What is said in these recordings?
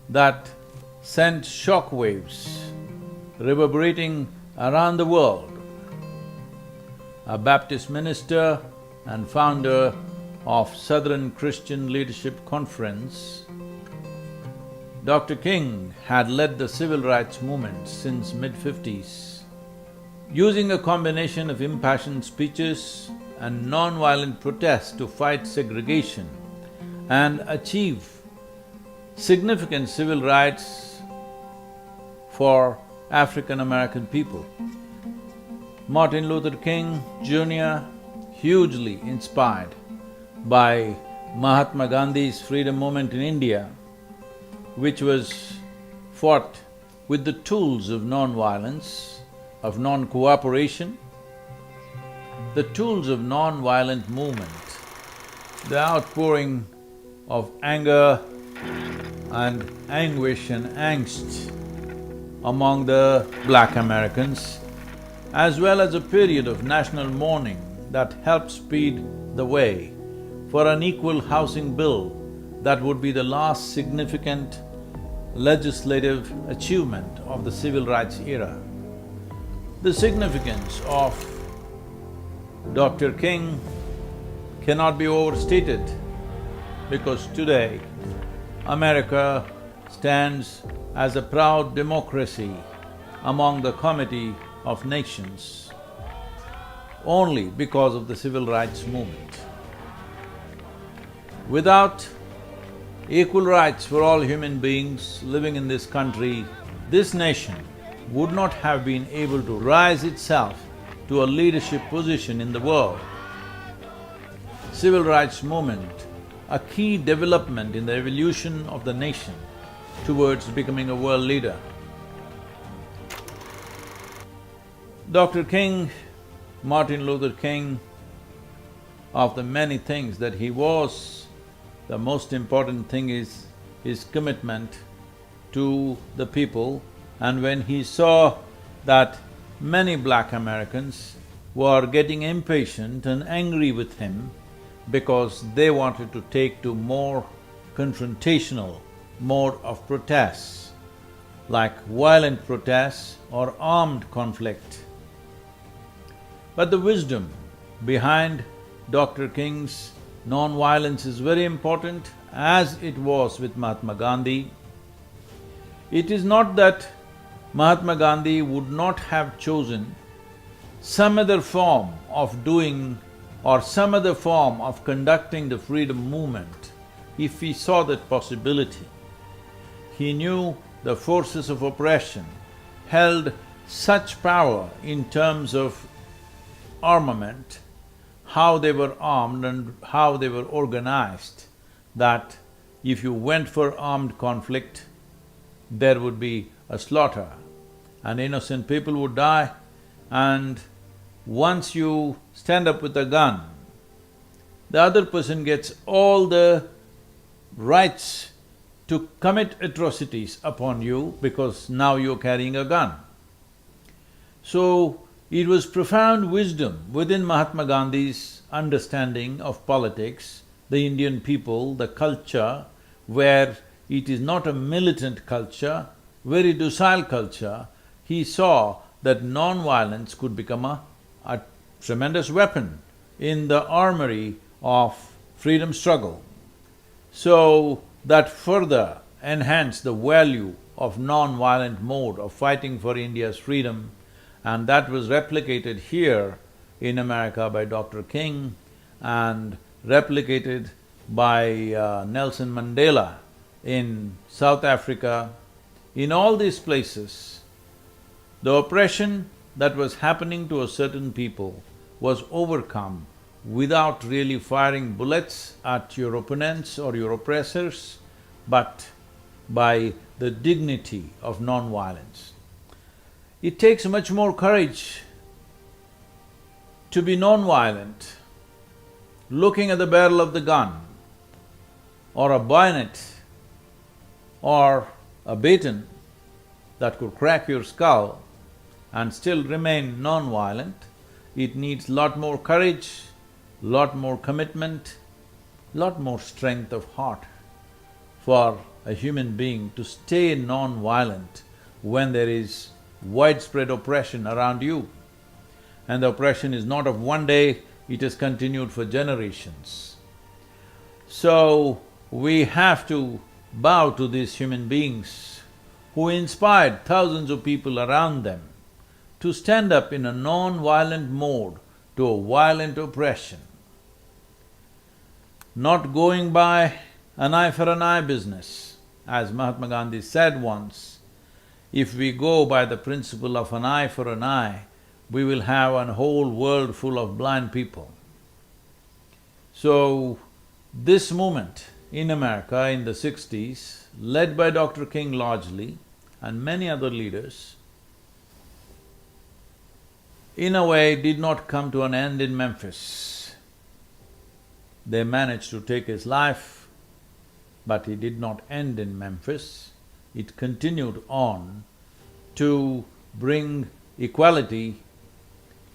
that sent shock waves reverberating around the world. A Baptist minister and founder of Southern Christian Leadership Conference, Dr. King had led the civil rights movement since mid-50s. Using a combination of impassioned speeches and non-violent protests to fight segregation and achieve significant civil rights for African American people. Martin Luther King Jr., hugely inspired by Mahatma Gandhi's freedom movement in India, which was fought with the tools of non-violence, of non-cooperation, the tools of non-violent movement, the outpouring of anger and anguish and angst among the black Americans, as well as a period of national mourning that helped speed the way for an equal housing bill that would be the last significant legislative achievement of the civil rights era. The significance of Dr. King cannot be overstated because today America stands as a proud democracy among the Committee of Nations only because of the civil rights movement. Without equal rights for all human beings living in this country, this nation would not have been able to rise itself to a leadership position in the world. Civil rights movement, a key development in the evolution of the nation towards becoming a world leader. Dr. King, Martin Luther King, of the many things that he was, the most important thing is his commitment to the people. And when he saw that many black Americans were getting impatient and angry with him because they wanted to take to more confrontational mode of protests, like violent protests or armed conflict. But the wisdom behind Dr. King's non-violence is very important, as it was with Mahatma Gandhi. It is not that Mahatma Gandhi would not have chosen some other form of doing or some other form of conducting the freedom movement if he saw that possibility. He knew the forces of oppression held such power in terms of armament, how they were armed and how they were organized, that if you went for armed conflict, there would be a slaughter and innocent people would die, and once you stand up with a gun, the other person gets all the rights to commit atrocities upon you because now you're carrying a gun. So, it was profound wisdom within Mahatma Gandhi's understanding of politics, the Indian people, the culture, where it is not a militant culture, very docile culture. He saw that non-violence could become a tremendous weapon in the armory of freedom struggle. So, that further enhanced the value of non-violent mode of fighting for India's freedom, and that was replicated here in America by Dr. King and replicated by Nelson Mandela in South Africa. In all these places, the oppression that was happening to a certain people was overcome without really firing bullets at your opponents or your oppressors, but by the dignity of non-violence. It takes much more courage to be non-violent, looking at the barrel of the gun or a bayonet or a baton that could crack your skull and still remain non-violent. It needs lot more courage, lot more commitment, lot more strength of heart for a human being to stay non-violent when there is widespread oppression around you. And the oppression is not of one day, it has continued for generations. So, we have to bow to these human beings who inspired thousands of people around them to stand up in a non-violent mode to a violent oppression. Not going by an eye for an eye business. As Mahatma Gandhi said once, if we go by the principle of an eye for an eye, we will have a whole world full of blind people. So, this movement in America in the 60s, led by Dr. King largely and many other leaders, in a way did not come to an end in Memphis. They managed to take his life, but it did not end in Memphis. It continued on to bring equality,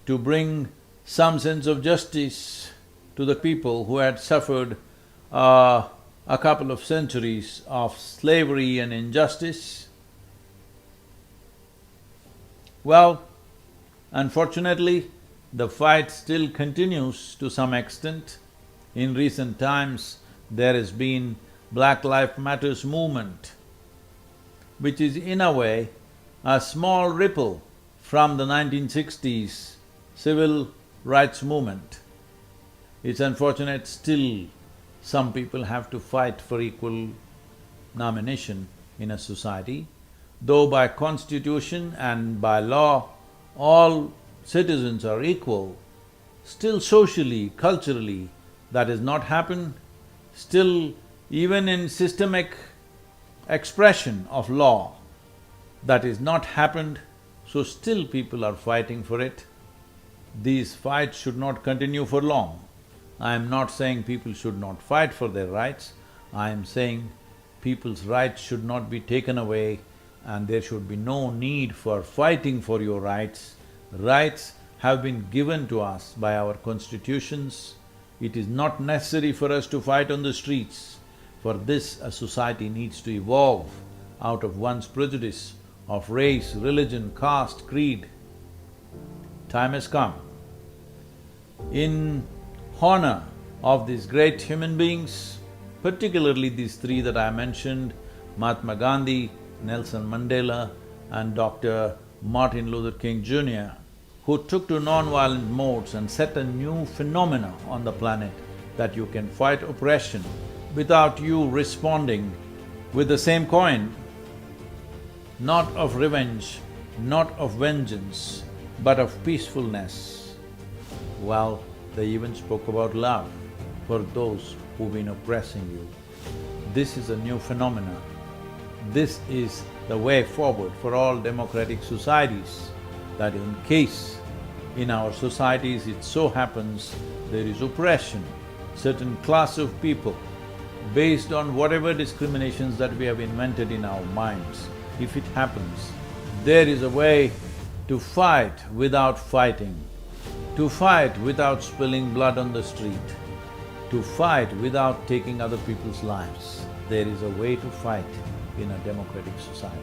to bring some sense of justice to the people who had suffered a couple of centuries of slavery and injustice. Well, unfortunately, the fight still continues to some extent. In recent times, there has been Black Lives Matters movement, which is in a way a small ripple from the 1960s civil rights movement. It's unfortunate still some people have to fight for equal nomination in a society, though by constitution and by law all citizens are equal, still socially, culturally, that has not happened. Still, even in systemic expression of law, that is not happened, so still people are fighting for it. These fights should not continue for long. I am not saying people should not fight for their rights, I am saying people's rights should not be taken away and there should be no need for fighting for your rights. Rights have been given to us by our constitutions. It is not necessary for us to fight on the streets. For this, a society needs to evolve out of one's prejudice of race, religion, caste, creed. Time has come. In honor of these great human beings, particularly these three that I mentioned, Mahatma Gandhi, Nelson Mandela and Dr. Martin Luther King Jr., who took to non-violent modes and set a new phenomena on the planet that you can fight oppression without you responding with the same coin, not of revenge, not of vengeance, but of peacefulness. Well, they even spoke about love for those who've been oppressing you. This is a new phenomenon. This is the way forward for all democratic societies, that in case in our societies it so happens there is oppression, certain class of people, based on whatever discriminations that we have invented in our minds, if it happens, there is a way to fight without fighting, to fight without spilling blood on the street, to fight without taking other people's lives. There is a way to fight in a democratic society.